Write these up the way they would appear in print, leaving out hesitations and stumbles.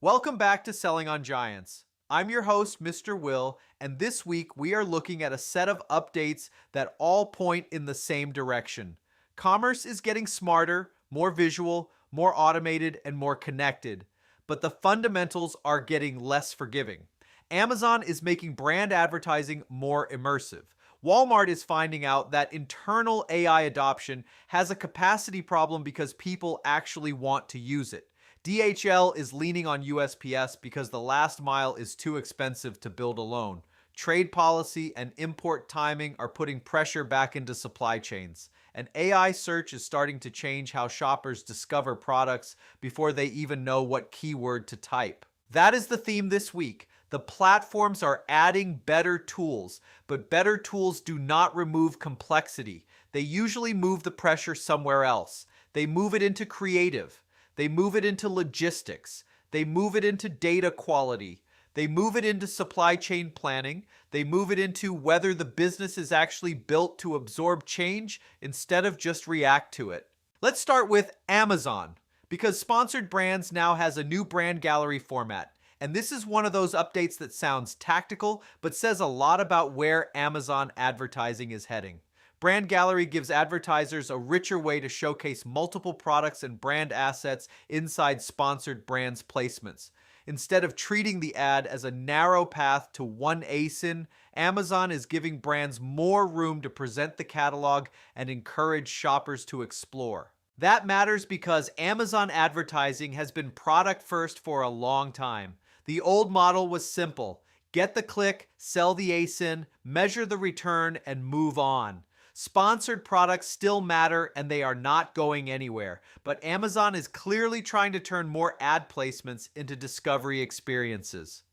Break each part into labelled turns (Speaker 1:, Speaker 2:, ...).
Speaker 1: Welcome back to Selling on Giants. I'm your host, Mr. Will, and this week we are looking at a set of updates that all point in the same direction. Commerce is getting smarter, more visual, more automated, and more connected, but the fundamentals are getting less forgiving. Amazon is making brand advertising more immersive. Walmart is finding out that internal AI adoption has a capacity problem because people actually want to use it. DHL is leaning on USPS because the last mile is too expensive to build alone. Trade policy and import timing are putting pressure back into supply chains. And AI search is starting to change how shoppers discover products before they even know what keyword to type. That is the theme this week. The platforms are adding better tools, but better tools do not remove complexity. They usually move the pressure somewhere else. They move it into creative. They move it into logistics. They move it into data quality. They move it into supply chain planning. They move it into whether the business is actually built to absorb change instead of just react to it. Let's start with Amazon, because Sponsored Brands now has a new brand gallery format. And this is one of those updates that sounds tactical, but says a lot about where Amazon advertising is heading. Brand Gallery gives advertisers a richer way to showcase multiple products and brand assets inside Sponsored Brands placements. Instead of treating the ad as a narrow path to one ASIN, Amazon is giving brands more room to present the catalog and encourage shoppers to explore. That matters because Amazon advertising has been product first for a long time. The old model was simple. Get the click, sell the ASIN, measure the return, and move on. Sponsored products still matter and they are not going anywhere, but Amazon is clearly trying to turn more ad placements into discovery experiences.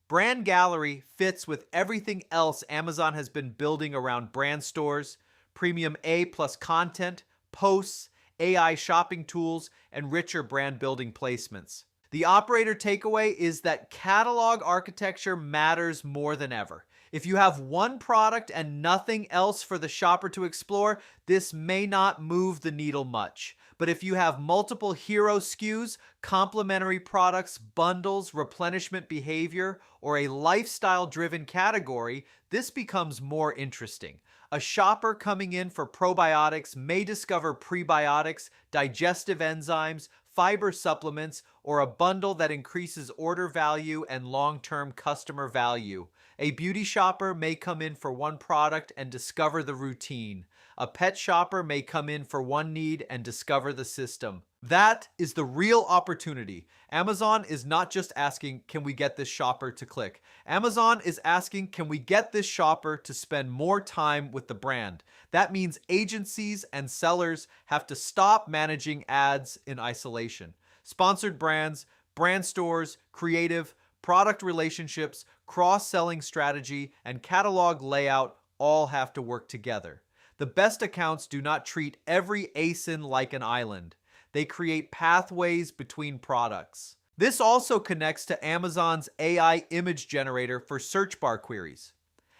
Speaker 1: Brand Gallery fits with everything else Amazon has been building around brand stores, premium A+ content, posts, AI shopping tools, and richer brand building placements. The operator takeaway is that catalog architecture matters more than ever. If you have one product and nothing else for the shopper to explore, this may not move the needle much. But if you have multiple hero SKUs, complementary products, bundles, replenishment behavior, or a lifestyle-driven category, this becomes more interesting. A shopper coming in for probiotics may discover prebiotics, digestive enzymes, fiber supplements, or a bundle that increases order value and long-term customer value. A beauty shopper may come in for one product and discover the routine. A pet shopper may come in for one need and discover the system. That is the real opportunity. Amazon is not just asking, can we get this shopper to click? Amazon is asking, can we get this shopper to spend more time with the brand? That means agencies and sellers have to stop managing ads in isolation. Sponsored brands, brand stores, creative, product relationships, cross-selling strategy, and catalog layout all have to work together. The best accounts do not treat every ASIN like an island. They create pathways between products. This also connects to Amazon's AI image generator for search bar queries.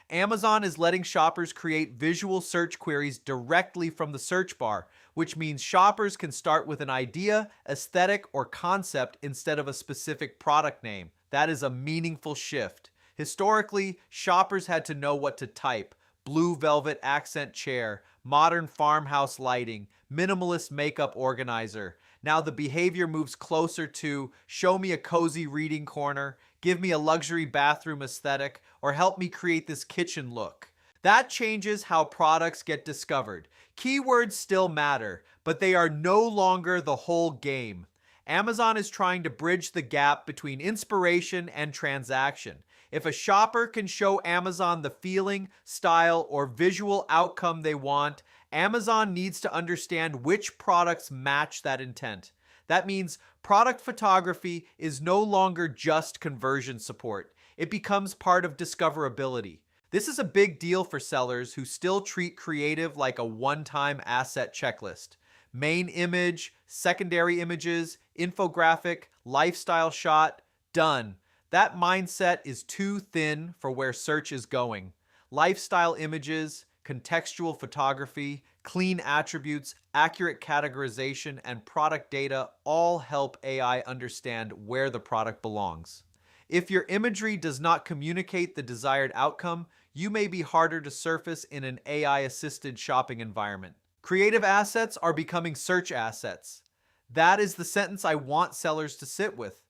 Speaker 1: Amazon is letting shoppers create visual search queries directly from the search bar, which means shoppers can start with an idea, aesthetic, or concept instead of a specific product name. That is a meaningful shift. Historically, shoppers had to know what to type: blue velvet accent chair, modern farmhouse lighting, minimalist makeup organizer. Now the behavior moves closer to show me a cozy reading corner, give me a luxury bathroom aesthetic, or help me create this kitchen look. That changes how products get discovered. Keywords still matter, but they are no longer the whole game. Amazon is trying to bridge the gap between inspiration and transaction. If a shopper can show Amazon the feeling, style, or visual outcome they want, Amazon needs to understand which products match that intent. That means product photography is no longer just conversion support. It becomes part of discoverability. This is a big deal for sellers who still treat creative like a one-time asset checklist. Main image, secondary images, infographic, lifestyle shot, done. That mindset is too thin for where search is going. Lifestyle images, contextual photography, Clean attributes, accurate categorization, and product data all help AI understand where the product belongs. If your imagery does not communicate the desired outcome, you may be harder to surface in an AI-assisted shopping environment. Creative assets are becoming search assets. That is the sentence I want sellers to sit with.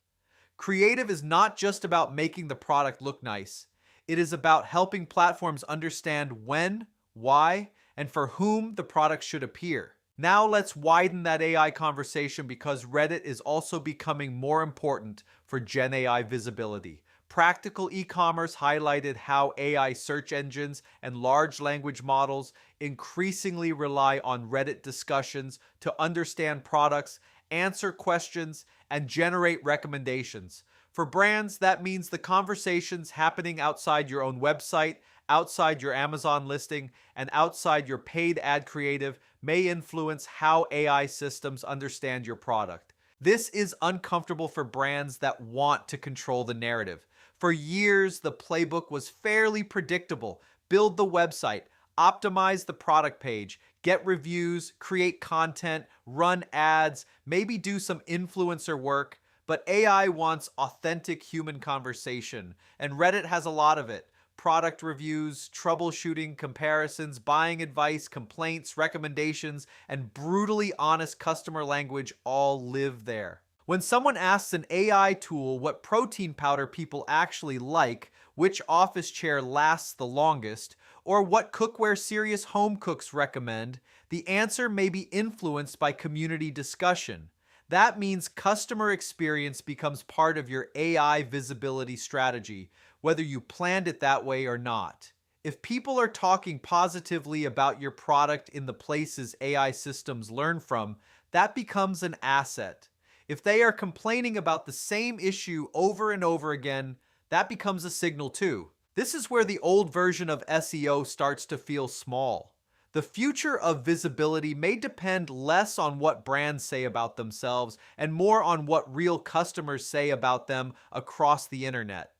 Speaker 1: Creative is not just about making the product look nice. It is about helping platforms understand when, why, and for whom the product should appear. Now let's widen that AI conversation because Reddit is also becoming more important for Gen AI visibility. Practical e-commerce highlighted how AI search engines and large language models increasingly rely on Reddit discussions to understand products, answer questions, and generate recommendations. For brands, that means the conversations happening outside your own website, outside your Amazon listing, and outside your paid ad creative may influence how AI systems understand your product. This is uncomfortable for brands that want to control the narrative. For years, the playbook was fairly predictable. Build the website, optimize the product page, get reviews, create content, run ads, maybe do some influencer work. But AI wants authentic human conversation, and Reddit has a lot of it. Product reviews, troubleshooting, comparisons, buying advice, complaints, recommendations, and brutally honest customer language all live there. When someone asks an AI tool what protein powder people actually like, which office chair lasts the longest, or what cookware serious home cooks recommend, the answer may be influenced by community discussion. That means customer experience becomes part of your AI visibility strategy, whether you planned it that way or not. If people are talking positively about your product in the places AI systems learn from, that becomes an asset. If they are complaining about the same issue over and over again, that becomes a signal too. This is where the old version of SEO starts to feel small. The future of visibility may depend less on what brands say about themselves and more on what real customers say about them across the internet.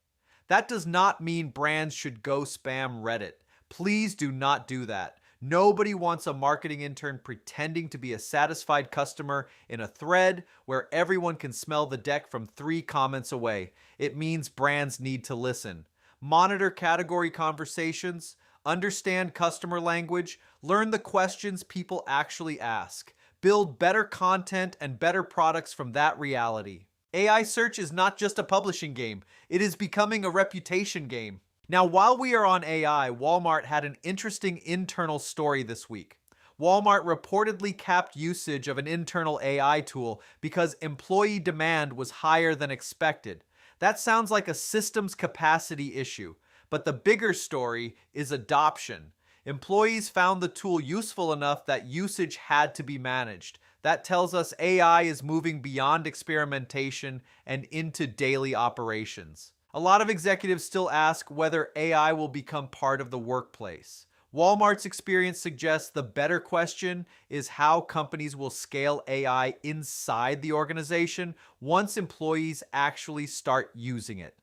Speaker 1: That does not mean brands should go spam Reddit. Please do not do that. Nobody wants a marketing intern pretending to be a satisfied customer in a thread where everyone can smell the deck from 3 comments away. It means brands need to listen. Monitor category conversations, understand customer language, learn the questions people actually ask. Build better content and better products from that reality. AI search is not just a publishing game, it is becoming a reputation game. Now, while we are on AI, Walmart had an interesting internal story this week. Walmart reportedly capped usage of an internal AI tool because employee demand was higher than expected. That sounds like a systems capacity issue, but the bigger story is adoption. Employees found the tool useful enough that usage had to be managed. That tells us AI is moving beyond experimentation and into daily operations. A lot of executives still ask whether AI will become part of the workplace. Walmart's experience suggests the better question is how companies will scale AI inside the organization once employees actually start using it.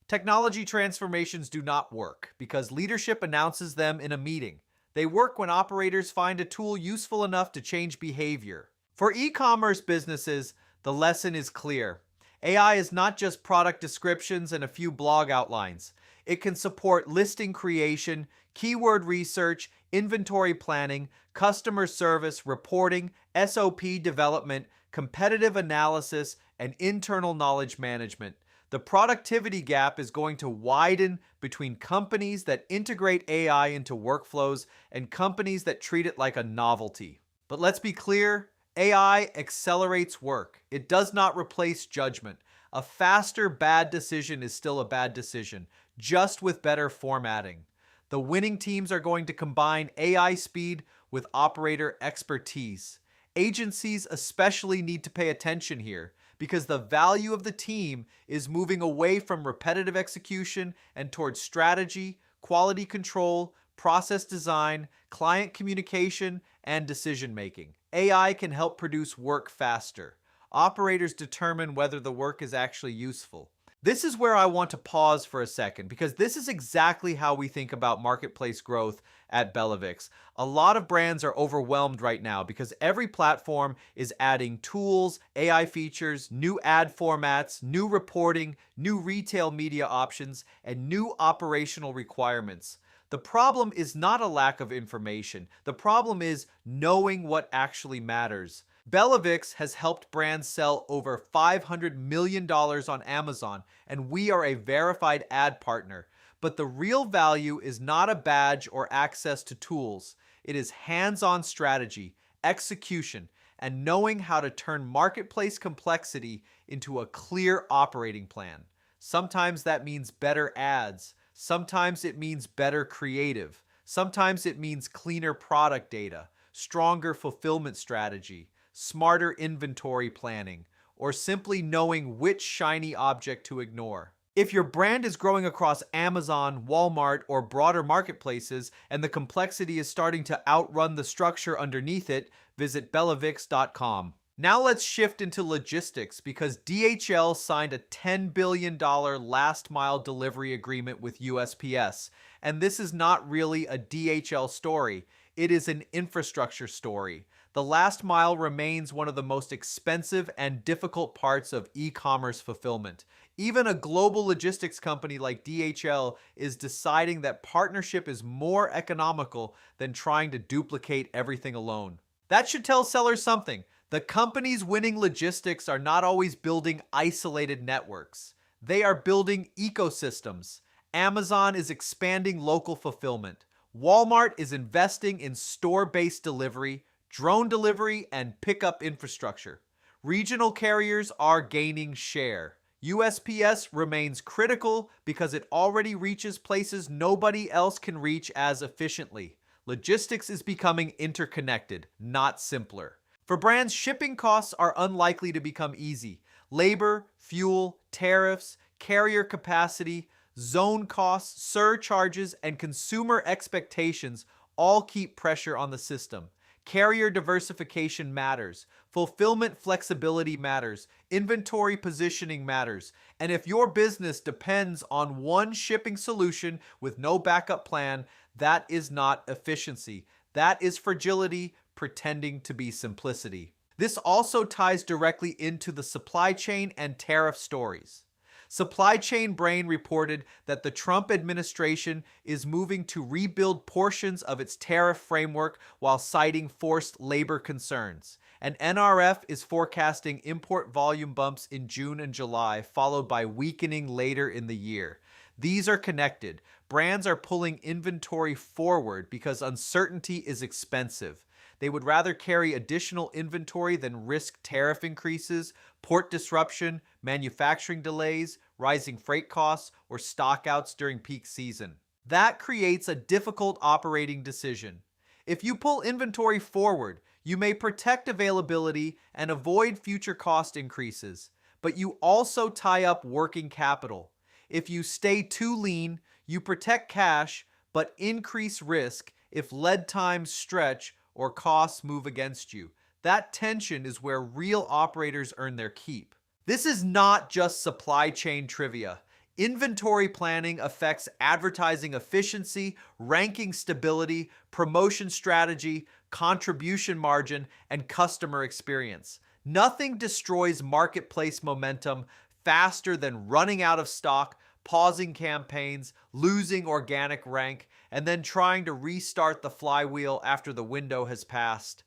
Speaker 1: Technology transformations do not work because leadership announces them in a meeting. They work when operators find a tool useful enough to change behavior. For e-commerce businesses, the lesson is clear. AI is not just product descriptions and a few blog outlines. It can support listing creation, keyword research, inventory planning, customer service, reporting, SOP development, competitive analysis, and internal knowledge management. The productivity gap is going to widen between companies that integrate AI into workflows and companies that treat it like a novelty. But let's be clear, AI accelerates work. It does not replace judgment. A faster bad decision is still a bad decision, just with better formatting. The winning teams are going to combine AI speed with operator expertise. Agencies especially need to pay attention here because the value of the team is moving away from repetitive execution and towards strategy, quality control, process design, client communication, and decision making. AI can help produce work faster. Operators determine whether the work is actually useful. This is where I want to pause for a second because this is exactly how we think about marketplace growth at Bellavix. A lot of brands are overwhelmed right now because every platform is adding tools, AI features, new ad formats, new reporting, new retail media options, and new operational requirements. The problem is not a lack of information. The problem is knowing what actually matters. Bellavix has helped brands sell over $500 million on Amazon, and we are a verified ad partner. But the real value is not a badge or access to tools. It is hands-on strategy, execution, and knowing how to turn marketplace complexity into a clear operating plan. Sometimes that means better ads. Sometimes it means better creative. Sometimes it means cleaner product data, stronger fulfillment strategy, smarter inventory planning, or simply knowing which shiny object to ignore. If your brand is growing across Amazon, Walmart, or broader marketplaces, and the complexity is starting to outrun the structure underneath it, visit bellavix.com. Now let's shift into logistics because DHL signed a $10 billion last mile delivery agreement with USPS. And this is not really a DHL story, it is an infrastructure story. The last mile remains one of the most expensive and difficult parts of e-commerce fulfillment. Even a global logistics company like DHL is deciding that partnership is more economical than trying to duplicate everything alone. That should tell sellers something. The companies winning logistics are not always building isolated networks. They are building ecosystems. Amazon is expanding local fulfillment. Walmart is investing in store-based delivery, drone delivery, and pickup infrastructure. Regional carriers are gaining share. USPS remains critical because it already reaches places nobody else can reach as efficiently. Logistics is becoming interconnected, not simpler. For brands, shipping costs are unlikely to become easy. Labor, fuel, tariffs, carrier capacity, zone costs, surcharges, and consumer expectations all keep pressure on the system. Carrier diversification matters. Fulfillment flexibility matters. Inventory positioning matters. And if your business depends on one shipping solution with no backup plan, that is not efficiency. That is fragility pretending to be simplicity. This also ties directly into the supply chain and tariff stories. Supply Chain Brain reported that the Trump administration is moving to rebuild portions of its tariff framework while citing forced labor concerns. And NRF is forecasting import volume bumps in June and July, followed by weakening later in the year. These are connected. Brands are pulling inventory forward because uncertainty is expensive. They would rather carry additional inventory than risk tariff increases, port disruption, manufacturing delays, rising freight costs, or stockouts during peak season. That creates a difficult operating decision. If you pull inventory forward, you may protect availability and avoid future cost increases, but you also tie up working capital. If you stay too lean, you protect cash, but increase risk if lead times stretch or costs move against you. That tension is where real operators earn their keep. This is not just supply chain trivia. Inventory planning affects advertising efficiency, ranking stability, promotion strategy, contribution margin, and customer experience. Nothing destroys marketplace momentum faster than running out of stock, pausing campaigns, losing organic rank, and then trying to restart the flywheel after the window has passed.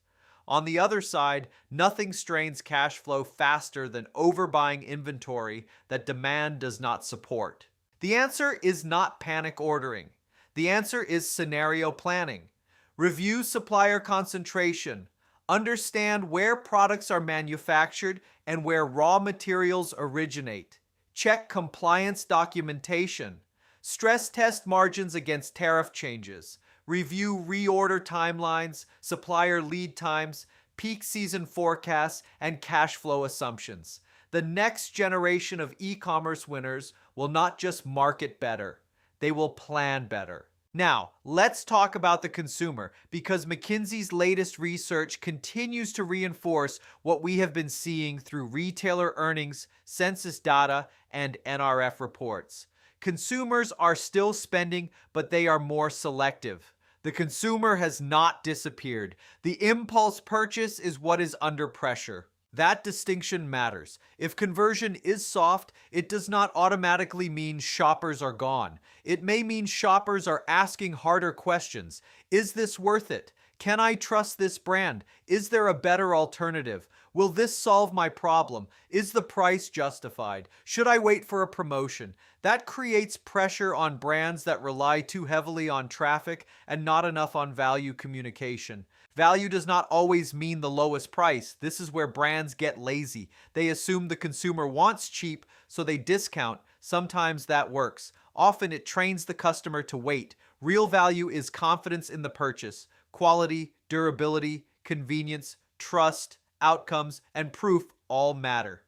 Speaker 1: On the other side, nothing strains cash flow faster than overbuying inventory that demand does not support. The answer is not panic ordering. The answer is scenario planning. Review supplier concentration. Understand where products are manufactured and where raw materials originate. Check compliance documentation. Stress test margins against tariff changes. Review reorder timelines, supplier lead times, peak season forecasts, and cash flow assumptions. The next generation of e-commerce winners will not just market better, they will plan better. Now, let's talk about the consumer because McKinsey's latest research continues to reinforce what we have been seeing through retailer earnings, census data, and NRF reports. Consumers are still spending, but they are more selective. The consumer has not disappeared. The impulse purchase is what is under pressure. That distinction matters. If conversion is soft, it does not automatically mean shoppers are gone. It may mean shoppers are asking harder questions. Is this worth it? Can I trust this brand? Is there a better alternative? Will this solve my problem? Is the price justified? Should I wait for a promotion? That creates pressure on brands that rely too heavily on traffic and not enough on value communication. Value does not always mean the lowest price. This is where brands get lazy. They assume the consumer wants cheap, so they discount. Sometimes that works. Often it trains the customer to wait. Real value is confidence in the purchase. Quality, durability, convenience, trust, outcomes, and proof all matter.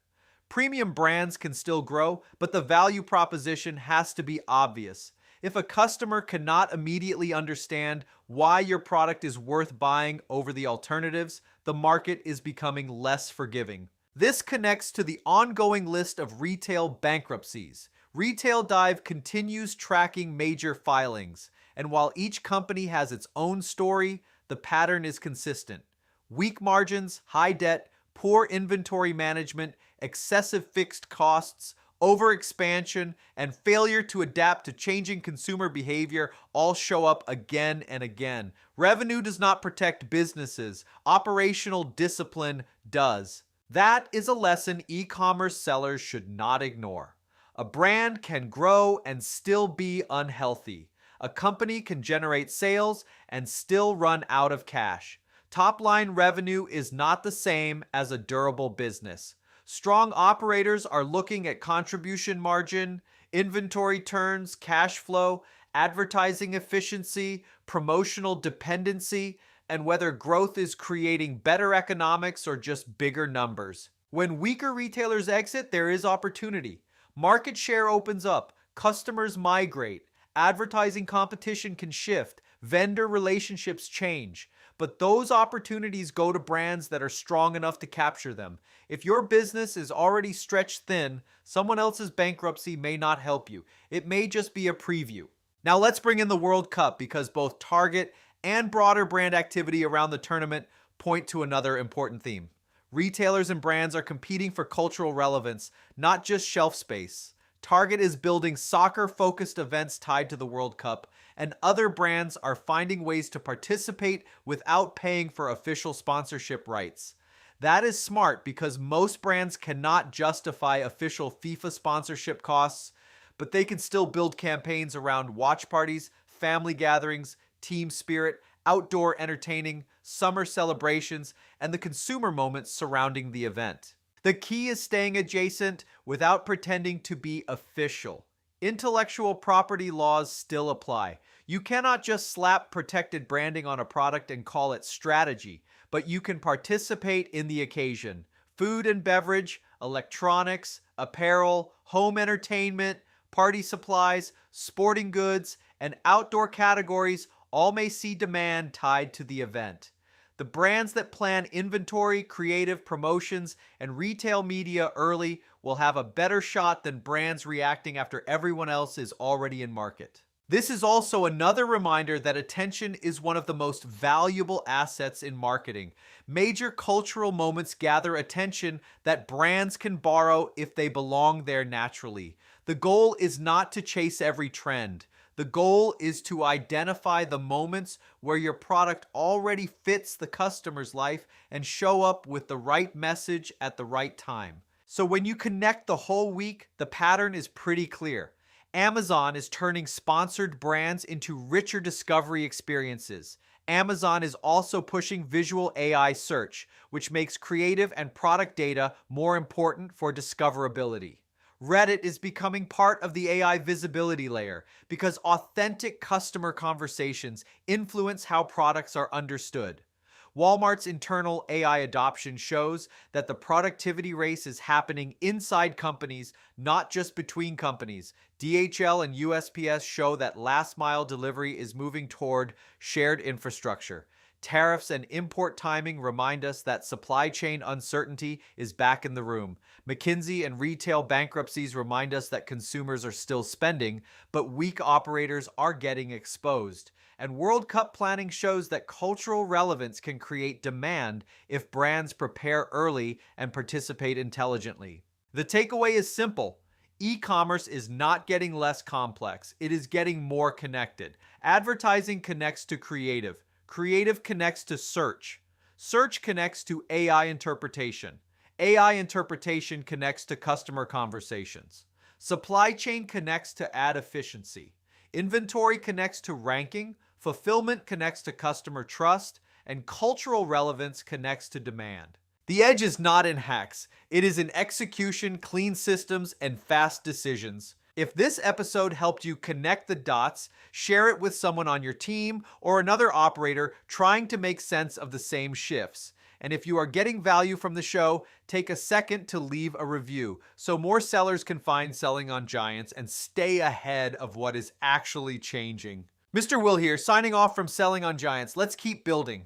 Speaker 1: Premium brands can still grow, but the value proposition has to be obvious. If a customer cannot immediately understand why your product is worth buying over the alternatives, the market is becoming less forgiving. This connects to the ongoing list of retail bankruptcies. Retail Dive continues tracking major filings, and while each company has its own story, the pattern is consistent. Weak margins, high debt, poor inventory management, excessive fixed costs, overexpansion, and failure to adapt to changing consumer behavior all show up again and again. Revenue does not protect businesses. Operational discipline does. That is a lesson e-commerce sellers should not ignore. A brand can grow and still be unhealthy. A company can generate sales and still run out of cash. Top-line revenue is not the same as a durable business. Strong operators are looking at contribution margin, inventory turns, cash flow, advertising efficiency, promotional dependency, and whether growth is creating better economics or just bigger numbers. When weaker retailers exit, there is opportunity. Market share opens up, customers migrate, advertising competition can shift, vendor relationships change. But those opportunities go to brands that are strong enough to capture them. If your business is already stretched thin, someone else's bankruptcy may not help you. It may just be a preview. Now let's bring in the World Cup because both Target and broader brand activity around the tournament point to another important theme. Retailers and brands are competing for cultural relevance, not just shelf space. Target is building soccer-focused events tied to the World Cup, and other brands are finding ways to participate without paying for official sponsorship rights. That is smart because most brands cannot justify official FIFA sponsorship costs, but they can still build campaigns around watch parties, family gatherings, team spirit, outdoor entertaining, summer celebrations, and the consumer moments surrounding the event. The key is staying adjacent without pretending to be official. Intellectual property laws still apply. You cannot just slap protected branding on a product and call it strategy, but you can participate in the occasion. Food and beverage, electronics, apparel, home entertainment, party supplies, sporting goods, and outdoor categories all may see demand tied to the event. The brands that plan inventory, creative promotions, and retail media early will have a better shot than brands reacting after everyone else is already in market. This is also another reminder that attention is one of the most valuable assets in marketing. Major cultural moments gather attention that brands can borrow if they belong there naturally. The goal is not to chase every trend. The goal is to identify the moments where your product already fits the customer's life and show up with the right message at the right time. So when you connect the whole week, the pattern is pretty clear. Amazon is turning sponsored brands into richer discovery experiences. Amazon is also pushing visual AI search, which makes creative and product data more important for discoverability. Reddit is becoming part of the AI visibility layer because authentic customer conversations influence how products are understood. Walmart's internal AI adoption shows that the productivity race is happening inside companies, not just between companies. DHL and USPS show that last mile delivery is moving toward shared infrastructure. Tariffs and import timing remind us that supply chain uncertainty is back in the room. McKinsey and retail bankruptcies remind us that consumers are still spending, but weak operators are getting exposed. And World Cup planning shows that cultural relevance can create demand if brands prepare early and participate intelligently. The takeaway is simple. E-commerce is not getting less complex. It is getting more connected. Advertising connects to creative. Creative connects to search. Search connects to AI interpretation. AI interpretation connects to customer conversations. Supply chain connects to ad efficiency. Inventory connects to ranking. Fulfillment connects to customer trust. And cultural relevance connects to demand. The edge is not in hacks. It is in execution, clean systems, and fast decisions. If this episode helped you connect the dots, share it with someone on your team or another operator trying to make sense of the same shifts. And if you are getting value from the show, take a second to leave a review so more sellers can find Selling on Giants and stay ahead of what is actually changing. Mr. Will here, signing off from Selling on Giants. Let's keep building.